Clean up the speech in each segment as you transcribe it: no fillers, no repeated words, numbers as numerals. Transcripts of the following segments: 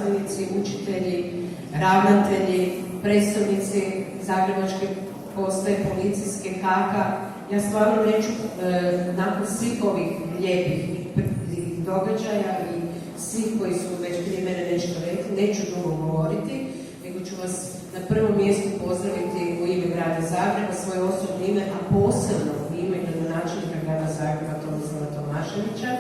nastavnici, učitelji, ravnatelji, predstavnici Zagrebačke postaje policijske HAK-a. Ja stvarno neću, nakon svih ovih lijepih događaja i svih koji su već prije mene nešto rekli, neću dugo govoriti, nego ću vas na prvom mjestu pozdraviti u ime grada Zagreba, svoje osobno ime, a posebno u ime gradonačelnika grada Zagreba Tomislava Tomaševića.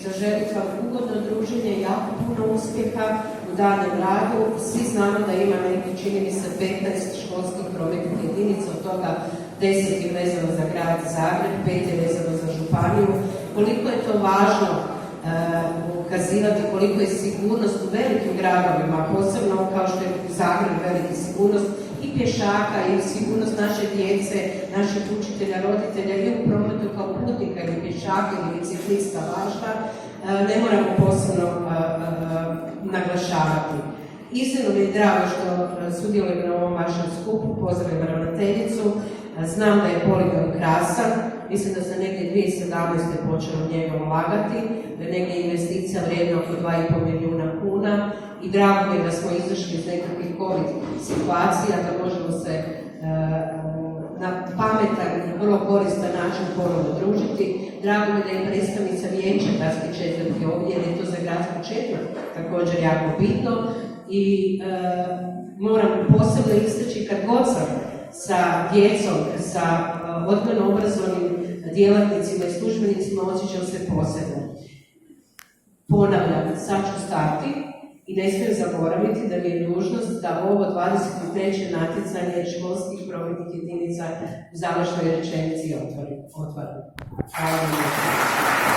Zaželiti vam ugodno druženje, jako puno uspjeha u daljem radu. Svi znamo da ima neki, čini mi se, 15 školskih prometnih jedinica, od toga 10 je vezano za grad Zagreb, 5 je vezano za županiju. Koliko je to važno ukazivati, koliko je sigurnost u velikim gradovima, posebno kao što je u Zagrebu velika sigurnost i pješaka i sigurnost naše djece, naših učitelja, roditelja i u prometu kao putnika ili pješaka ili biciklista važna, ne moramo posebno naglašavati. Iznimno mi je drago što sudjelujem na ovom vašem skupu, pozdravljam ravnateljicu, znam da je poligon krasan, mislim da se negdje 2017. počelo u njega ulagati, da je negdje investicija vrijedna oko 2,5 milijuna kuna i drago mi je da smo izašli iz nekakvih COVID situacija, da možemo se na pametan i vrlo koristan način ponovno družiti. Drago mi je da je predstavnica vijeća gradske četvrti ovdje, jer je to za gradsku četvrt također jako bitno i moram posebno istaći kad god sam sa djecom, sa odgojno-obrazovnim djelatnicima i službenicima, osjećam se posebno. Ponavljam, sad ću stati i ne smijem zaboraviti da mi je dužnost da ovo 23. natjecanje školskih prometnih jedinica u završnoj rečenici otvorim. Hvala vam.